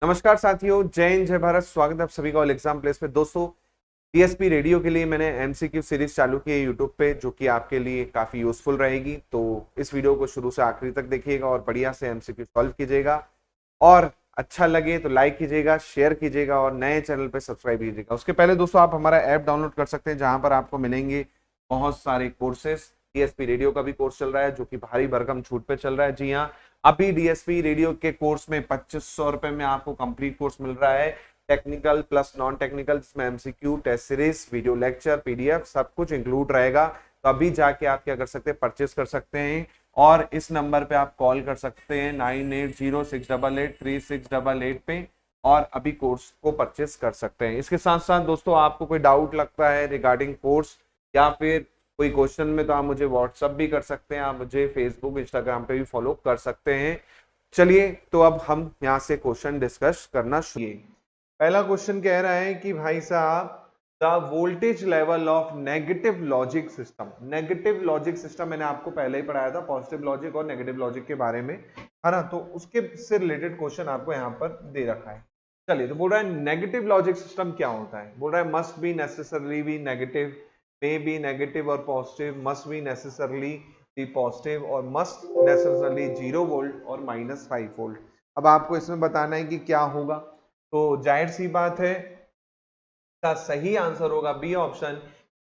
नमस्कार साथियों, जय हिंद जय भारत। स्वागत है आप सभी का ऑल एग्जाम प्लेस पे। दोस्तों, डीएसपी रेडियो के लिए मैंने एमसीक्यू सीरीज चालू की है यूट्यूब पे, जो कि आपके लिए काफी यूजफुल रहेगी। तो इस वीडियो को शुरू से आखिरी तक देखिएगा और बढ़िया से एमसीक्यू सॉल्व कीजिएगा। और अच्छा लगे तो लाइक कीजिएगा, शेयर कीजिएगा और नए चैनल पे सब्सक्राइब कीजिएगा। उसके पहले दोस्तों, आप हमारा ऐप डाउनलोड कर सकते हैं, जहां पर आपको मिलेंगे बहुत सारे कोर्सेस। डीएसपी रेडियो का भी कोर्स चल रहा है, जो कि भारी भरकम छूट पे चल रहा है। जी हाँ, अभी डीएसपी रेडियो के कोर्स में 2500 रुपए में आपको कंप्लीट कोर्स मिल रहा है, टेक्निकल प्लस नॉन टेक्निकल, जिसमें MCQ, test series, video lecture, PDF सब कुछ इंक्लूड रहेगा। तो अभी जाके आप क्या कर सकते हैं, परचेस कर सकते हैं। और इस नंबर पे आप कॉल कर सकते हैं 9806883688 पे, और अभी कोर्स को परचेस कर सकते हैं। इसके साथ साथ दोस्तों, आपको कोई डाउट लगता है रिगार्डिंग कोर्स या फिर कोई क्वेश्चन में, तो आप मुझे व्हाट्सअप भी कर सकते हैं, आप मुझे फेसबुक इंस्टाग्राम पे भी फॉलो कर सकते हैं। चलिए, तो अब हम यहाँ से क्वेश्चन डिस्कस करना शुरू। पहला क्वेश्चन कह रहा है कि भाई साहब, the voltage level of negative logic system. Negative logic system मैंने आपको पहले ही पढ़ाया था, पॉजिटिव लॉजिक और नेगेटिव लॉजिक के बारे में, है ना। तो उसके से रिलेटेड क्वेश्चन आपको यहाँ पर दे रखा है। चलिए, तो बोल रहा है नेगेटिव लॉजिक सिस्टम क्या होता है। बोल रहा है must be necessarily be negative, may be negative or positive, must be necessarily be positive और must necessarily 0 वोल्ट और -5 वोल्ट। अब आपको इसमें बताना है कि क्या होगा। तो जाहिर सी बात है, का सही आंसर होगा बी ऑप्शन,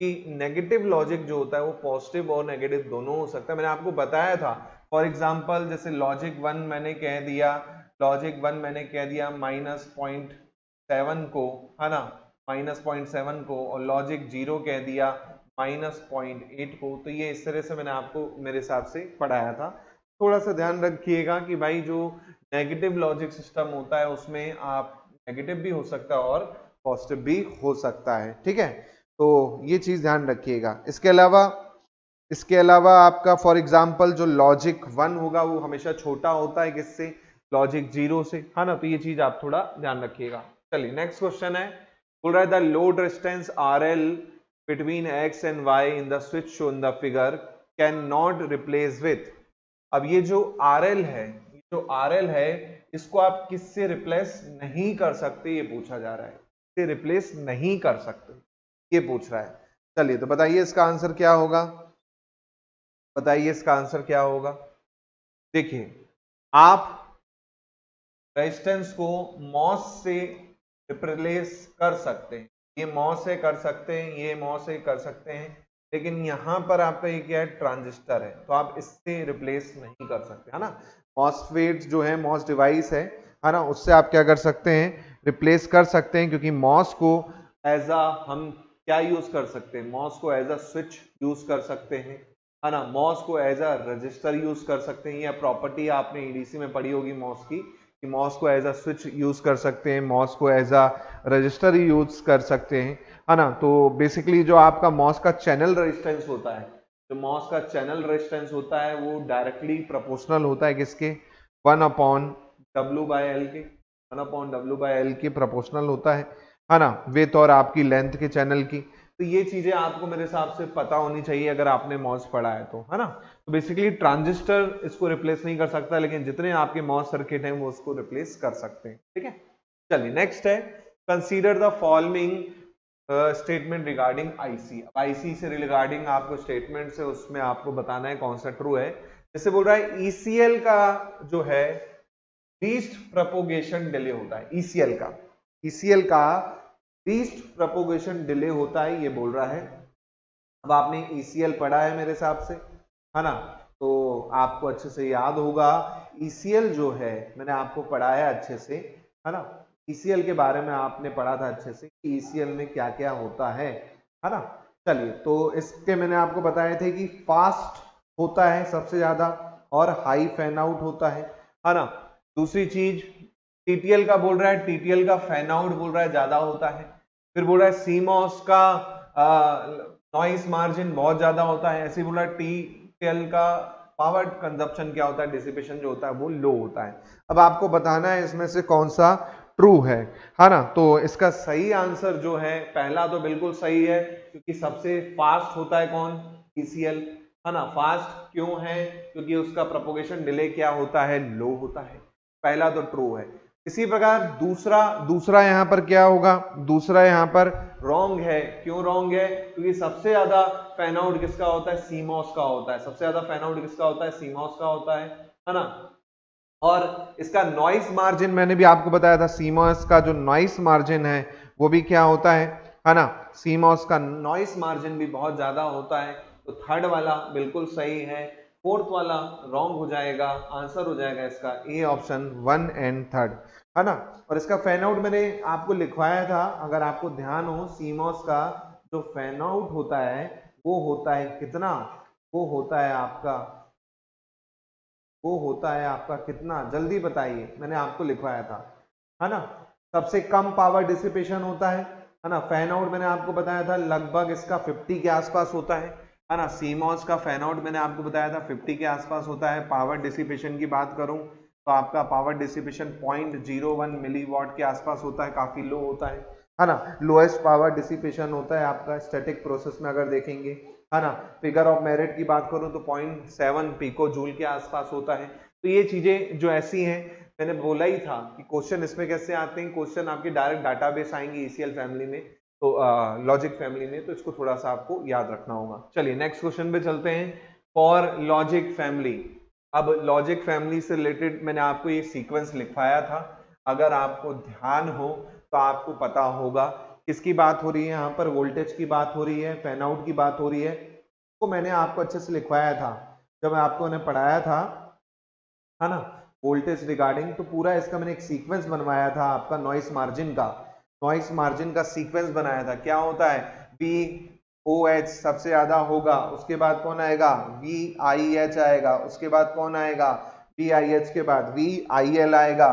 कि नेगेटिव लॉजिक जो होता है वो पॉजिटिव और नेगेटिव दोनों हो सकता है। मैंने आपको बताया था, फॉर एग्जांपल जैसे लॉजिक वन मैंने कह दिया, -0.7 को, है ना, -0.7 को, और लॉजिक 0 कह दिया -0.8 को। तो ये इस तरह से मैंने आपको मेरे हिसाब से पढ़ाया था। थोड़ा सा ध्यान रखिएगा कि भाई जो नेगेटिव लॉजिक सिस्टम होता है उसमें आप नेगेटिव भी हो सकता है और पॉजिटिव भी हो सकता है। ठीक है, तो ये चीज ध्यान रखिएगा। इसके अलावा आपका फॉर एग्जांपल जो लॉजिक 1 होगा वो हमेशा छोटा होता है किससे, लॉजिक 0 से, है ना। तो ये चीज आप थोड़ा ध्यान रखिएगा। चलिए, नेक्स्ट क्वेश्चन है। बोल रहा है the load resistance RL between X and Y in the switch show in the figure can not replace with. अब ये जो RL है, इसको आप किससे रिप्लेस नहीं कर सकते, ये पूछा जा रहा है। इससे रिप्लेस नहीं कर सकते, ये पूछ रहा है। चलिए, तो बताइए इसका आंसर क्या होगा। देखिए, आप रेजिस्टेंस को मॉस से रिप्लेस कर सकते हैं, ये मॉस से कर सकते हैं, ये मॉस से कर सकते हैं, लेकिन यहां पर आपका ये क्या है, ट्रांजिस्टर है, तो आप इससे रिप्लेस नहीं कर सकते, है ना। मॉसफेट जो है, मॉस डिवाइस है ना, उससे आप क्या कर सकते हैं, रिप्लेस कर सकते हैं, क्योंकि मॉस को एज अ हम क्या यूज कर सकते हैं, मॉस को एज अ स्विच यूज कर सकते हैं, है ना। मॉस को एज अ रजिस्टर यूज कर सकते हैं। यह प्रॉपर्टी आपने ईडीसी में पढ़ी होगी मॉस की, कि मॉस को एज अ स्विच यूज कर सकते हैं, मॉस को एज अ रजिस्टर यूज कर सकते हैं, है ना। तो बेसिकली जो आपका मॉस का चैनल रेजिस्टेंस होता है, वो डायरेक्टली प्रोपोर्शनल होता है किसके, 1/W/L के, 1/W/L के प्रोपोर्शनल होता है ना, विड्थ और आपकी लेंथ के चैनल की। तो ये चीजें आपको मेरे हिसाब से पता होनी चाहिए अगर आपने मॉस पढ़ा है तो, है ना। तो बेसिकली ट्रांजिस्टर इसको रिप्लेस नहीं कर सकता, लेकिन जितने आपके मॉस सर्किट हैं वो उसको रिप्लेस कर सकते हैं। ठीक है, चलिए नेक्स्ट है, consider the following statement regarding IC. अब आईसी से रिगार्डिंग आपको स्टेटमेंट है, उसमें आपको बताना है कौन सा ट्रू है। जैसे बोल रहा है ईसीएल का जो है लीस्ट प्रोपोगेशन डिले होता है, ईसीएल का लीस्ट प्रोपोगेशन डिले होता है, ये बोल रहा है। अब आपने ईसीएल पढ़ा है मेरे हिसाब से, है ना, तो आपको अच्छे से याद होगा। ईसीएल जो है मैंने आपको पढ़ाया अच्छे से, है ना। ईसीएल के बारे में आपने पढ़ा था अच्छे से कि ईसीएल में क्या क्या होता है ना। चलिए, तो इसके मैंने आपको बताए थे कि फास्ट होता है सबसे ज्यादा और हाई फैन आउट होता है ना। दूसरी चीज टीटीएल का बोल रहा है, टीटीएल का फैन आउट बोल रहा है ज्यादा होता है। फिर बोल रहा है सीमॉस का नॉइस मार्जिन बहुत ज्यादा होता है। ऐसे बोला टीटीएल का पावर कंजप्शन क्या होता है, डिसिपेशन जो होता है वो लो होता है। अब आपको बताना है इसमें से कौन सा ट्रू है ना। तो इसका सही आंसर जो है पहला तो बिल्कुल सही है, क्योंकि सबसे फास्ट होता है कौन, ईसीएल, है ना। फास्ट क्यों है, क्योंकि उसका प्रोपोगेशन डिले क्या होता है, लो होता है। पहला तो ट्रू है। इसी प्रकार दूसरा दूसरा यहाँ पर क्या होगा, दूसरा यहाँ पर रॉन्ग है। क्यों रॉन्ग है? क्योंकि सबसे ज्यादा फैन आउट किसका होता है? सीमॉस का होता है। सबसे ज्यादा फैन आउट किसका होता है? सीमॉस का होता है ना। और इसका नॉइस मार्जिन मैंने भी आपको बताया था, सीमॉस का जो नॉइस मार्जिन है वो भी क्या होता है ना, सीमॉस का नॉइस मार्जिन भी बहुत ज्यादा होता है। तो थर्ड वाला बिल्कुल सही है, फोर्थ वाला रॉन्ग हो जाएगा। आंसर हो जाएगा इसका ए ऑप्शन 1 एंड 3 है ना। और इसका फैन आउट मैंने आपको लिखवाया था, अगर आपको ध्यान हो, सीमॉस का जो फैन आउट होता है वो होता है कितना, वो होता है आपका, वो होता है आपका कितना, जल्दी बताइए, मैंने आपको लिखवाया था, है ना। सबसे कम पावर डिसिपेशन होता है ना। फैन आउट मैंने आपको बताया था लगभग इसका 50 के आसपास होता है ना। सीमॉस का फैन आउट मैंने आपको बताया था 50 के आसपास होता है। पावर डिसिपेशन की बात करूं तो आपका पावर डिसिपेशन 0.01 मिलीवॉट के आसपास होता है, काफी लो होता है ना। लोएस्ट पावर डिसिपेशन होता है आपका स्टैटिक प्रोसेस में अगर देखेंगे, है ना। फिगर ऑफ मेरिट की बात करूं तो 0.7 पिको जूल के आसपास होता है। तो ये चीजें जो ऐसी हैं, मैंने बोला ही था कि क्वेश्चन इसमें कैसे आते हैं, क्वेश्चन आपके डायरेक्ट डाटाबेस आएंगे ईसीएल फैमिली में, तो लॉजिक फैमिली में, तो इसको थोड़ा सा आपको याद रखना होगा। चलिए नेक्स्ट क्वेश्चन पे चलते हैं। फॉर लॉजिक फैमिली, अब लॉजिक फैमिली से रिलेटेड मैंने आपको ये सीक्वेंस लिखवाया था, अगर आपको ध्यान हो तो आपको पता होगा किसकी बात हो रही है यहाँ पर, वोल्टेज की बात हो रही है, फैन आउट की बात हो रही है। तो मैंने आपको अच्छे से लिखवाया था जब आपको मैंने पढ़ाया था, है ना, वोल्टेज रिगार्डिंग। तो पूरा इसका मैंने एक सीक्वेंस बनवाया था आपका नॉइस मार्जिन का, नॉइस मार्जिन का सीक्वेंस बनाया था। क्या होता है? वी ओ एच सबसे ज्यादा होगा, उसके बाद कौन आएगा? वी आई एच आएगा, उसके बाद कौन आएगा? वी आई एच के बाद वी आई एल आएगा,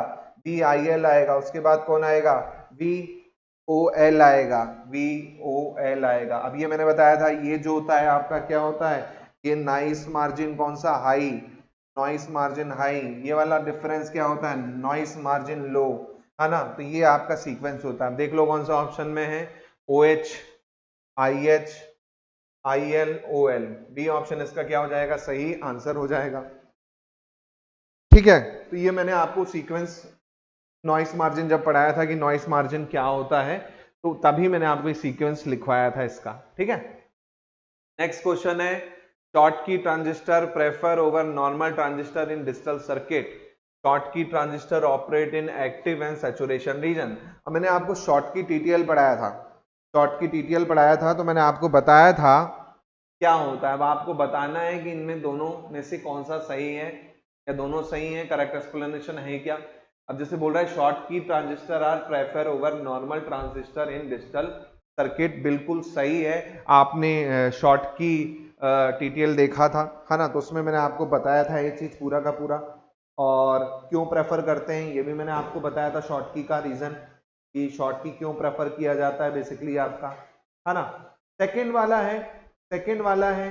वी आई एल आएगा, उसके बाद कौन आएगा? वी ओ एल आएगा, वी ओ एल आएगा। अब ये मैंने बताया था, ये जो होता है आपका क्या होता है, ये नॉइस मार्जिन कौन सा? High, noise margin high. ये वाला डिफरेंस क्या होता है? नॉइस मार्जिन लो, है ना। तो ये आपका सीक्वेंस होता है। देख लो कौन सा ऑप्शन में है, O H, I H, I L, O L. B option इसका क्या हो जाएगा? सही आंसर हो जाएगा। ठीक है, तो ये मैंने आपको सीक्वेंस नॉइस मार्जिन जब पढ़ाया था कि नॉइस मार्जिन क्या होता है, तो तभी मैंने आपको ये सीक्वेंस लिखवाया था इसका। ठीक है, नेक्स्ट क्वेश्चन है, Schottky transistor prefer over normal transistor in digital circuit. Schottky transistor operate in active and saturation region. अब मैंने आपको शॉर्ट की टीटीएल पढ़ाया था, शॉर्ट की टीटीएल पढ़ाया था, तो मैंने आपको बताया था क्या होता है। अब आपको बताना है कि इनमें दोनों में से कौन सा सही है, या दोनों सही है, करेक्ट एक्सप्लेनेशन है क्या। अब जैसे बोल रहा है Schottky transistor are prefer over normal transistor in digital circuit, बिल्कुल सही है। आपने शॉर्ट की टीटीएल देखा था, है ना, तो उसमें मैंने आपको बताया था ये चीज पूरा का पूरा, और क्यों प्रेफर करते हैं ये भी मैंने आपको बताया था, शॉर्ट की का रीजन कि शॉर्ट की क्यों प्रेफर किया जाता है बेसिकली आपका, है ना। सेकंड वाला है, सेकंड वाला है,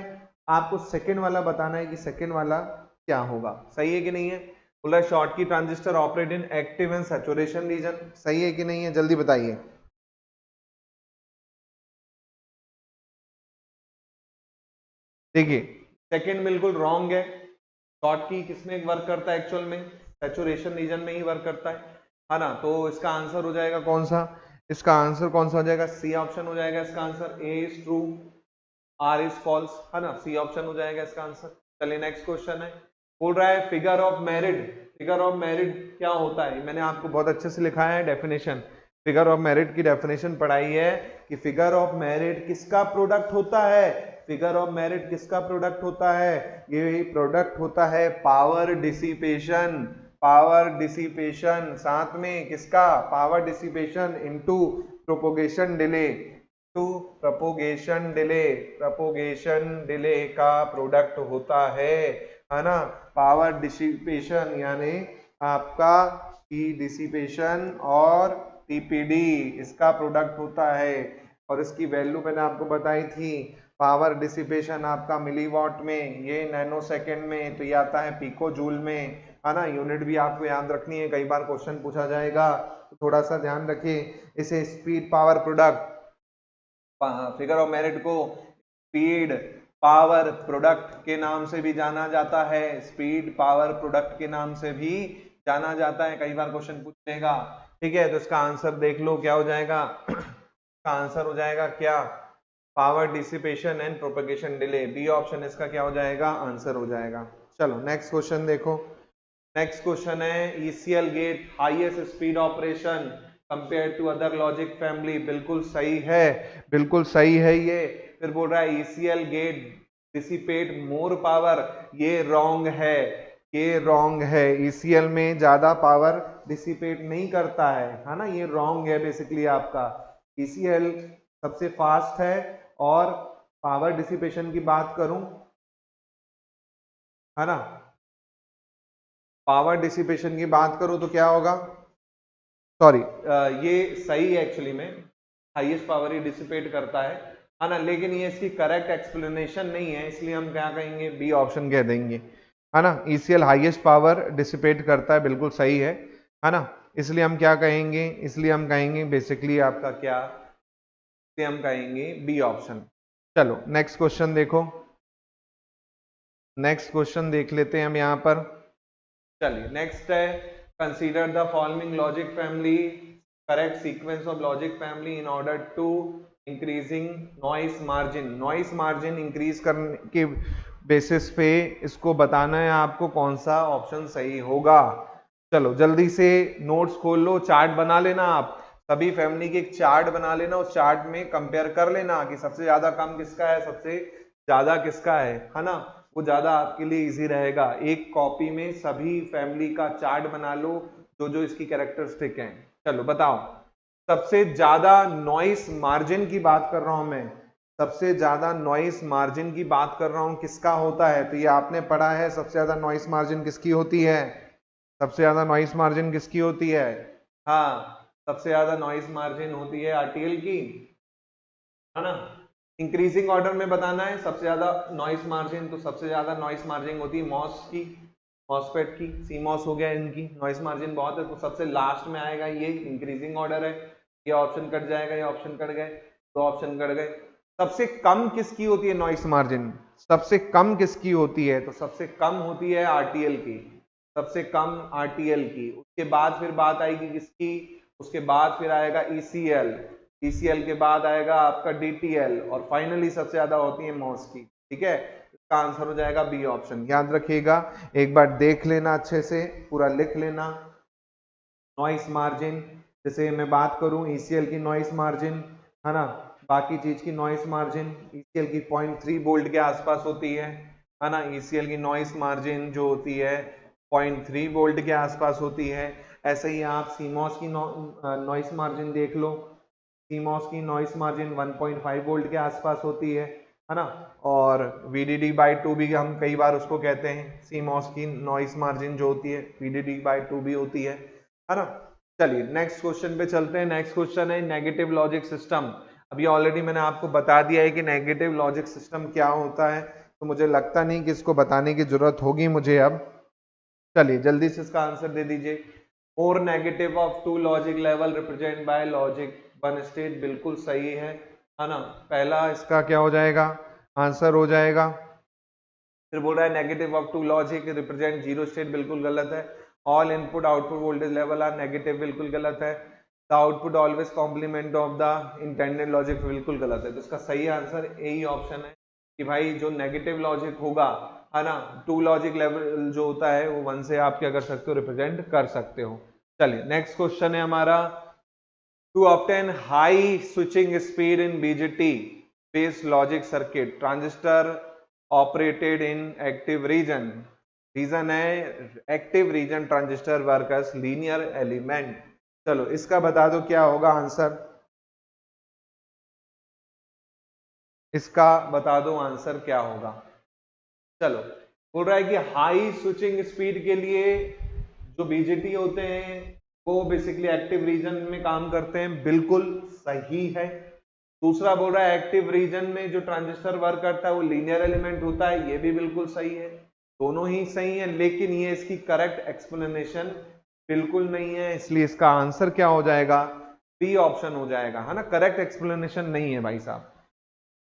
आपको सेकंड वाला बताना है कि सेकंड वाला क्या होगा, सही है कि नहीं है। बोला शॉर्ट की transistor operate in active and saturation reason, सही है कि नहीं है, जल्दी बताइए। देखिए सेकंड बिल्कुल रॉन्ग है। शॉर्ट की किसमें वर्क करता है एक्चुअल में? सैचुरेशन रीजन में ही वर्क करता है ना। तो इसका आंसर हो जाएगा कौन सा, इसका आंसर कौन सा हो जाएगा? सी ऑप्शन हो जाएगा इसका answer. A is true, R is false, है ना, सी ऑप्शन हो जाएगा इसका आंसर। चलिए नेक्स्ट क्वेश्चन है, बोल रहा है figure of merit. Figure of merit क्या होता है? मैंने आपको बहुत अच्छे से लिखाया है डेफिनेशन, फिगर ऑफ मेरिट की डेफिनेशन पढ़ाई है कि फिगर ऑफ मेरिट किसका प्रोडक्ट होता है। फिगर ऑफ मेरिट किसका प्रोडक्ट होता है? ये प्रोडक्ट होता है पावर डिसिपेशन, पावर डिसिपेशन, साथ में किसका? Power dissipation into propagation delay, to propagation delay, propagation delay का प्रोडक्ट होता है ना। पावर डिसिपेशन यानी आपका ई डिसिपेशन और टीपीडी इसका प्रोडक्ट होता है, और इसकी वैल्यू मैंने आपको बताई थी। पावर डिसिपेशन आपका मिलीवॉट में, ये नैनो सेकेंड में, तो ये आता है पिको जूल में, है ना। यूनिट भी आपको याद रखनी है, कई बार क्वेश्चन पूछा जाएगा, तो थोड़ा सा ध्यान रखिए। इसे speed power product, figure of merit को स्पीड पावर प्रोडक्ट के नाम से भी जाना जाता है, स्पीड पावर प्रोडक्ट के नाम से भी जाना जाता है, कई बार क्वेश्चन पूछ लेगा, ठीक है। तो इसका आंसर देख लो क्या हो जाएगा इसका आंसर हो जाएगा क्या, power dissipation and propagation delay, B option इसका क्या हो जाएगा, आंसर हो जाएगा। चलो नेक्स्ट क्वेश्चन देखो। नेक्स्ट क्वेश्चन है ECL gate highest speed operation compare to other logic family, बिल्कुल सही है, बिल्कुल सही है ये। फिर बोल रहा है ECL gate dissipate more power, ये रॉन्ग ये रॉन्ग है। ईसीएल में ज्यादा पावर डिसिपेट नहीं करता है ना, ये रॉन्ग है बेसिकली आपका। ईसीएल सबसे फास्ट है, और पावर डिसिपेशन की बात करूं, है ना, पावर डिसिपेशन की बात करूं तो क्या होगा, सॉरी ये सही है एक्चुअली में, हाईएस्ट पावर ही डिसिपेट करता है ना, लेकिन ये इसकी करेक्ट एक्सप्लेनेशन नहीं है, इसलिए हम क्या कहेंगे, बी ऑप्शन कह देंगे, है ना। ईसीएल हाईएस्ट पावर डिसिपेट करता है, बिल्कुल सही है ना, इसलिए हम क्या कहेंगे, इसलिए हम कहेंगे बेसिकली आपका क्या, इसलिए हम कहेंगे बी ऑप्शन। चलो नेक्स्ट क्वेश्चन देखो, नेक्स्ट क्वेश्चन देख लेते हैं हम यहाँ पर। चलिए नेक्स्ट है consider the following logic family, correct sequence of logic family in order to increasing noise margin, noise margin increase करने के बेसिस पे इसको बताना है आपको कौन सा ऑप्शन सही होगा। चलो जल्दी से नोट्स खोल लो, चार्ट बना लेना, आप सभी फैमिली के एक चार्ट बना लेना, उस चार्ट में कंपेयर कर लेना कि सबसे ज्यादा कम किसका है, सबसे ज्यादा किसका है ना, वो ज्यादा आपके लिए इजी रहेगा। एक कॉपी में सभी फैमिली का चार्ट बना लो, जो जो इसकी कैरेक्टरिस्टिक हैं। चलो बताओ, सबसे ज्यादा नॉइस मार्जिन की बात कर रहा हूं मैं, सबसे ज्यादा नॉइस मार्जिन की बात कर रहा हूं, किसका होता है, तो ये आपने पढ़ा है, सबसे ज्यादा नॉइस मार्जिन किसकी होती है, सबसे ज्यादा नॉइस मार्जिन किसकी होती है, हाँ सबसे ज्यादा नॉइस मार्जिन होती है आरटीएल की, है ना। इंक्रीजिंग ऑर्डर में बताना है सबसे ज्यादा नॉइस मार्जिन, तो सबसे ज्यादा नॉइस मार्जिन होती है मॉस की, मॉसफेट की, सीमॉस हो गया, इनकी नॉइस मार्जिन बहुत है, तो सबसे लास्ट में आएगा ये, इंक्रीजिंग ऑर्डर है, ये ऑप्शन कट जाएगा, ये ऑप्शन कट गए, दो ऑप्शन कट गए। सबसे कम किसकी होती है नॉइस मार्जिन, सबसे कम किसकी होती है, तो सबसे कम होती है आरटीएल की, सबसे कम आरटीएल की। उसके बाद फिर बात आएगी किसकी, उसके बाद फिर आएगा ईसीएल, ईसीएल के बाद आएगा आपका डीटीएल, और फाइनली सबसे ज्यादा होती है मॉस की, ठीक है। इसका आंसर हो जाएगा बी ऑप्शन, याद रखिएगा, एक बार देख लेना अच्छे से, पूरा लिख लेना। नॉइस मार्जिन, जैसे मैं बात करूं ईसीएल की नॉइस मार्जिन, है ना, बाकी चीज की नॉइस मार्जिन ईसीएल की 0.3 वोल्ट के आसपास होती है ना, ईसीएल की नॉइस मार्जिन जो होती है 0.3 वोल्ट के आसपास होती है। ऐसे ही आप सीमॉस की नॉइस मार्जिन देख लो, सीमॉस की नॉइस मार्जिन 1.5 वोल्ट के आसपास होती है ना, और VDD/2 भी हम कई बार उसको कहते हैं, सीमॉस की नॉइस मार्जिन जो होती है VDD/2 भी होती है ना। चलिए नेक्स्ट क्वेश्चन पे चलते हैं। नेक्स्ट क्वेश्चन है नेगेटिव लॉजिक सिस्टम। अभी ऑलरेडी मैंने आपको बता दिया है कि नेगेटिव लॉजिक सिस्टम क्या होता है, तो मुझे लगता नहीं कि इसको बताने की जरूरत होगी मुझे अब। चलिए जल्दी से इसका आंसर दे दीजिए। और negative of two logic level represent by logic one state, बिल्कुल सही है ना, पहला इसका क्या हो जाएगा, आंसर हो जाएगा। फिर बोल रहा है negative of two logic represent zero state, बिल्कुल गलत है। All input output voltage level are negative, बिल्कुल गलत है। The output always complement of the intended logic, बिल्कुल गलत है। तो इसका सही आंसर यही ऑप्शन है कि भाई जो नेगेटिव लॉजिक होगा, है ना, टू लॉजिक लेवल जो होता है वो वन से आप क्या कर सकते हो, रिप्रेजेंट कर सकते हो। चलिए नेक्स्ट क्वेश्चन है हमारा, to obtain high switching speed in BJT based logic circuit transistor operated in active region, region है active region transistor work as linear element. चलो इसका बता दो क्या होगा आंसर, इसका बता दो आंसर क्या होगा। चलो बोल रहा है कि हाई स्विचिंग स्पीड के लिए जो बीजेटी होते हैं वो बेसिकली एक्टिव रीजन में काम करते हैं, बिल्कुल सही है। दूसरा बोल रहा है एक्टिव रीजन में जो ट्रांजिस्टर वर्क करता है वो लीनियर एलिमेंट होता है, ये भी बिल्कुल सही है, दोनों ही सही है, लेकिन ये इसकी करेक्ट एक्सप्लेनेशन बिल्कुल नहीं है, इसलिए इसका आंसर क्या हो जाएगा, बी ऑप्शन हो जाएगा, है ना। करेक्ट एक्सप्लेनेशन नहीं है भाई साहब।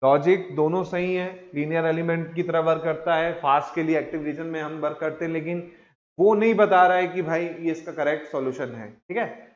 लॉजिक दोनों सही है, लीनियर एलिमेंट की तरह वर्क करता है, फास्ट के लिए एक्टिव रीजन में हम वर्क करते हैं, लेकिन वो नहीं बता रहा है कि भाई ये इसका करेक्ट सॉल्यूशन है, ठीक है।